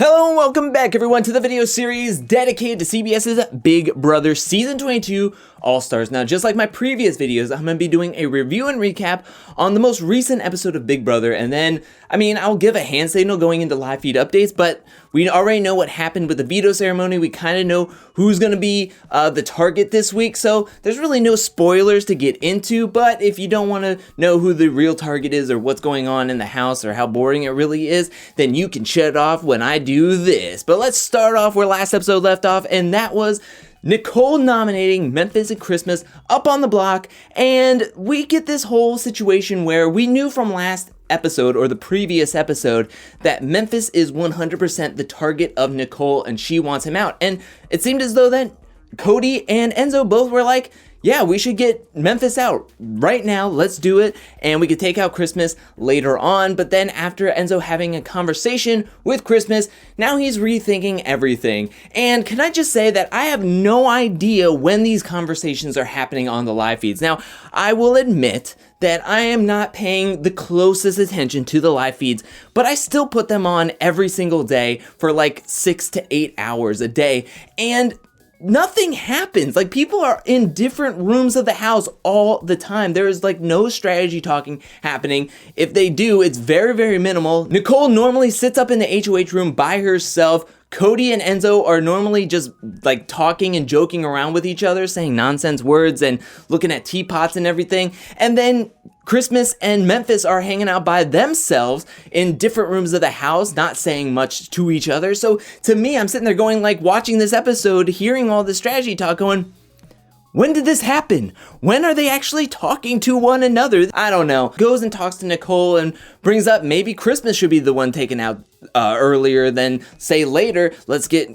Hello and welcome back everyone to the video series dedicated to CBS's Big Brother Season 22 All-Stars. Now, just like my previous videos, I'm going to be doing a review and recap on the most recent episode of Big Brother, and then, I'll give a hand signal going into live feed updates, but we already know what happened with the veto ceremony. We kind of know who's going to be the target this week, so there's really no spoilers to get into, but if you don't want to know who the real target is or what's going on in the house or how boring it really is, then you can shut it off when I do this. But let's start off where last episode left off, and that was Nicole nominating Memphis and Christmas up on the block, and we get this whole situation where we knew from last episode or the previous episode that Memphis is 100% the target of Nicole and she wants him out. And it seemed as though that Cody and Enzo both were like, yeah, we should get Memphis out right now. Let's do it. And we could take out Christmas later on. But then after Enzo having a conversation with Christmas, now he's rethinking everything. And can I just say that I have no idea when these conversations are happening on the live feeds. Now, I will admit that I am not paying the closest attention to the live feeds, but I still put them on every single day for like 6 to 8 hours a day. And nothing happens. Like, people are in different rooms of the house all the time. There is like no strategy talking happening. If they do, it's very, very minimal. Nicole normally sits up in the HOH room by herself. Cody and Enzo are normally just like talking and joking around with each other, saying nonsense words and looking at teapots and everything. And then Christmas and Memphis are hanging out by themselves in different rooms of the house, not saying much to each other. So to me, I'm sitting there going, like, watching this episode, hearing all this strategy talk, going, when did this happen? When are they actually talking to one another? I don't know. Goes and talks to Nicole and brings up maybe Christmas should be the one taken out earlier than, say, later. Let's get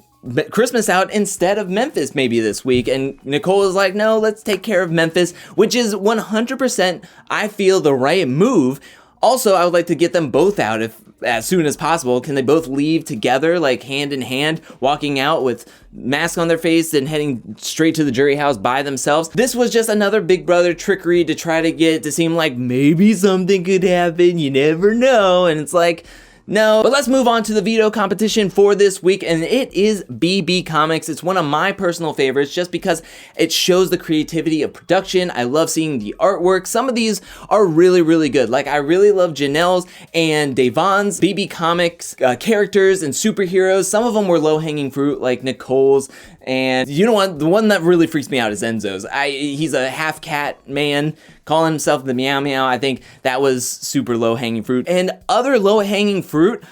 Christmas out instead of Memphis maybe this week. And Nicole is like, no, let's take care of Memphis, which is 100%, I feel, the right move. Also, I would like to get them both out as soon as possible. Can they both leave together, like hand in hand, walking out with masks on their face and heading straight to the jury house by themselves? This was just another Big Brother trickery to try to get it to seem like maybe something could happen. You never know. And it's like, no. But let's move on to the veto competition for this week, and it is BB Comics. It's one of my personal favorites just because it shows the creativity of production. I love seeing the artwork. Some of these are really, really good. Like, I really love Janelle's and Devon's BB Comics characters and superheroes. Some of them were low-hanging fruit, like Nicole's. And you know what? The one that really freaks me out is Enzo's. He's a half cat man calling himself the Meow Meow. I think that was super low-hanging fruit. And other low-hanging fruit,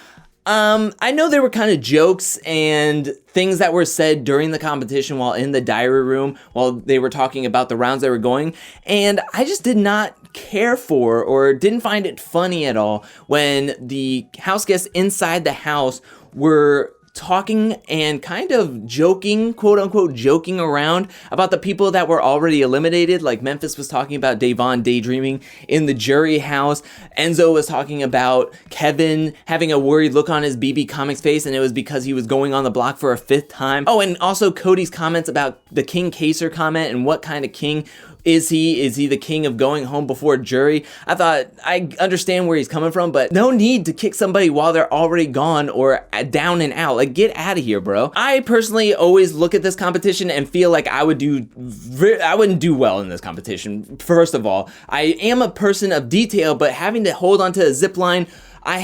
I know there were kind of jokes and things that were said during the competition while in the diary room while they were talking about the rounds they were going, and I just did not care for or didn't find it funny at all when the house guests inside the house were talking and kind of joking, quote unquote, joking around about the people that were already eliminated. Like, Memphis was talking about Devon daydreaming in the jury house. Enzo was talking about Kevin having a worried look on his BB Comics face, and it was because he was going on the block for a 5th time. Oh, and also Cody's comments about the King Kaser comment and what kind of king is he? Is he the king of going home before jury? I thought, I understand where he's coming from, but no need to kick somebody while they're already gone or down and out. Like, get out of here, bro. I personally always look at this competition and feel like I wouldn't do well in this competition. First of all, I am a person of detail, but having to hold onto a zip line, I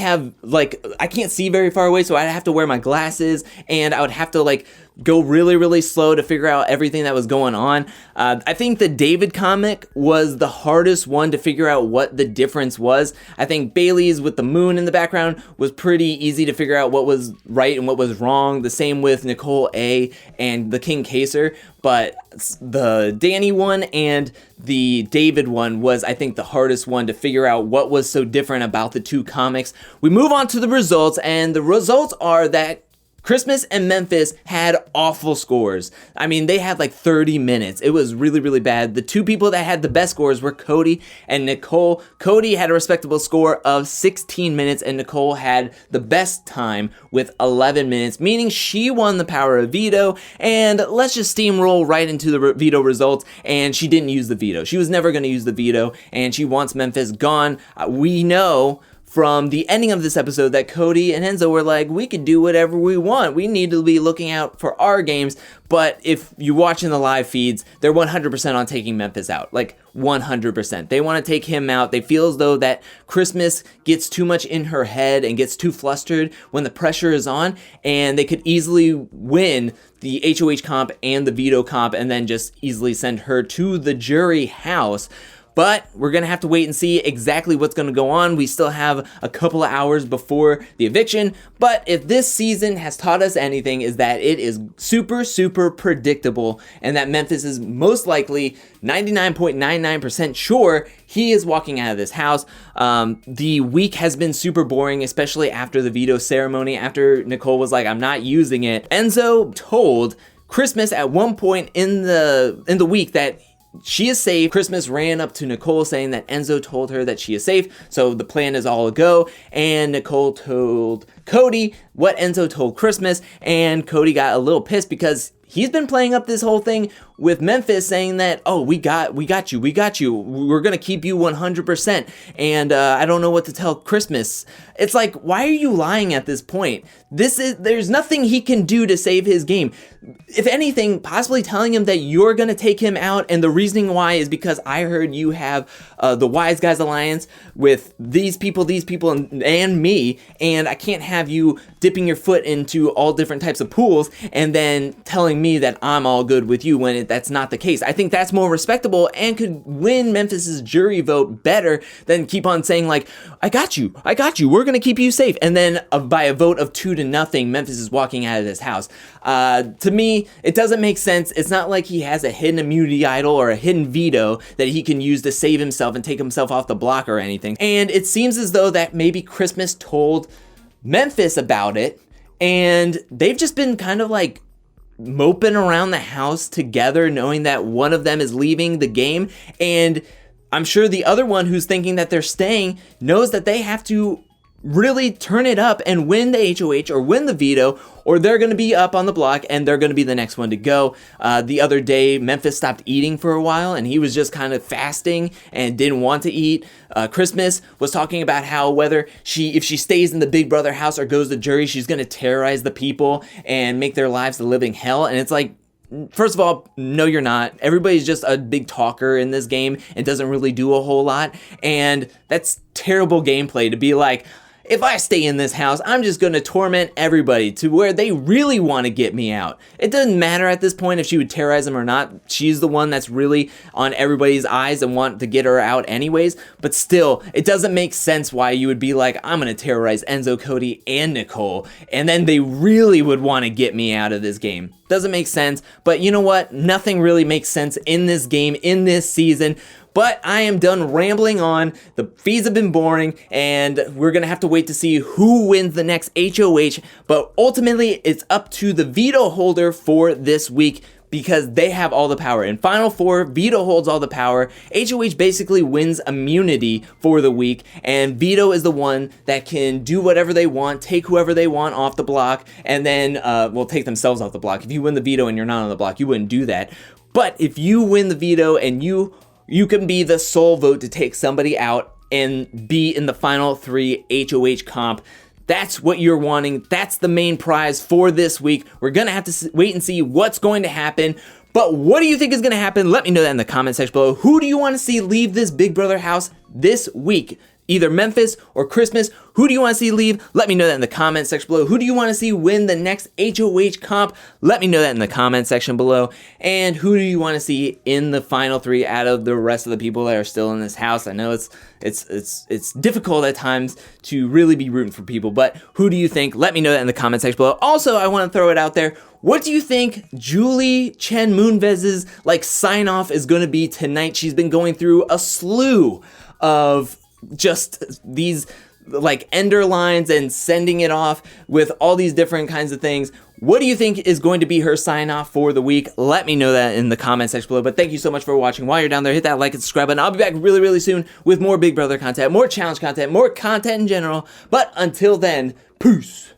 can't see very far away, so I'd have to wear my glasses, and I would have to go really, really slow to figure out everything that was going on. I think the David comic was the hardest one to figure out what the difference was. I think Bailey's with the moon in the background was pretty easy to figure out what was right and what was wrong. The same with Nicole A and the King Kaser. But the Danny one and the David one was, I think, the hardest one to figure out what was so different about the two comics. We move on to the results, and the results are that Christmas and Memphis had awful scores. I mean, they had like 30 minutes. It was really, really bad. The two people that had the best scores were Cody and Nicole. Cody had a respectable score of 16 minutes, and Nicole had the best time with 11 minutes, meaning she won the power of veto. And let's just steamroll right into the veto results. And she didn't use the veto. She was never going to use the veto, and she wants Memphis gone. We know from the ending of this episode that Cody and Enzo were like, we could do whatever we want. We need to be looking out for our games. But if you're watching the live feeds, they're 100% on taking Memphis out. Like 100%. They want to take him out. They feel as though that Christmas gets too much in her head and gets too flustered when the pressure is on. And they could easily win the HOH comp and the veto comp and then just easily send her to the jury house. But we're going to have to wait and see exactly what's going to go on. We still have a couple of hours before the eviction. But if this season has taught us anything, is that it is super, super predictable. And that Memphis is most likely 99.99% sure he is walking out of this house. The week has been super boring, especially after the veto ceremony. After Nicole was like, I'm not using it. Enzo told Christmas at one point in the week that she is safe. Christmas ran up to Nicole saying that Enzo told her that she is safe, so the plan is all a go. And Nicole told Cody what Enzo told Christmas, and Cody got a little pissed because he's been playing up this whole thing with Memphis saying that, oh, we got you. We're going to keep you 100%. And I don't know what to tell Christmas. It's like, why are you lying at this point? There's nothing he can do to save his game. If anything, possibly telling him that you're going to take him out, and the reasoning why is because I heard you have the Wise Guys Alliance with these people, and me, and I can't have you dipping your foot into all different types of pools and then telling me that I'm all good with you when that's not the case. I think that's more respectable and could win Memphis's jury vote better than keep on saying like, I got you, we're going to keep you safe. And then by a vote of 2-0, Memphis is walking out of this house. To me, it doesn't make sense. It's not like he has a hidden immunity idol or a hidden veto that he can use to save himself and take himself off the block or anything. And it seems as though that maybe Christmas told Memphis about it, and they've just been kind of like moping around the house together, knowing that one of them is leaving the game. And I'm sure the other one who's thinking that they're staying knows that they have to really turn it up and win the HOH or win the veto, or they're going to be up on the block and they're going to be the next one to go. The other day, Memphis stopped eating for a while and he was just kind of fasting and didn't want to eat. Christmas was talking about how if she stays in the Big Brother house or goes to jury, she's going to terrorize the people and make their lives a living hell. And it's like, first of all, no, you're not. Everybody's just a big talker in this game and doesn't really do a whole lot. And that's terrible gameplay to be like, if I stay in this house, I'm just going to torment everybody to where they really want to get me out. It doesn't matter at this point if she would terrorize them or not. She's the one that's really on everybody's eyes and want to get her out anyways. But still, it doesn't make sense why you would be like, I'm going to terrorize Enzo, Cody, and Nicole. And then they really would want to get me out of this game. Doesn't make sense. But you know what? Nothing really makes sense in this game, in this season. But I am done rambling on. The feeds have been boring, and we're going to have to wait to see who wins the next HOH. But ultimately, it's up to the veto holder for this week because they have all the power. In Final Four, veto holds all the power. HOH basically wins immunity for the week, and veto is the one that can do whatever they want, take whoever they want off the block, and then, take themselves off the block. If you win the veto and you're not on the block, you wouldn't do that. But if you win the veto and you can be the sole vote to take somebody out and be in the final 3 HOH comp. That's what you're wanting. That's the main prize for this week. We're going to have to wait and see what's going to happen. But what do you think is going to happen? Let me know that in the comment section below. Who do you want to see leave this Big Brother house this week? Either Memphis or Christmas. Who do you want to see leave? Let me know that in the comment section below. Who do you want to see win the next HOH comp? Let me know that in the comment section below. And who do you want to see in the final 3 out of the rest of the people that are still in this house? I know it's difficult at times to really be rooting for people, but who do you think? Let me know that in the comment section below. Also, I want to throw it out there. What do you think Julie Chen Moonvez's sign off is going to be tonight? She's been going through a slew of just these ender lines and sending it off with all these different kinds of things. What do you think is going to be her sign off for the week? Let me know that in the comment section below. But thank you so much for watching. While you're down there, hit that like and subscribe button. I'll be back really, really soon with more Big Brother content, more challenge content, more content in general. But until then, peace.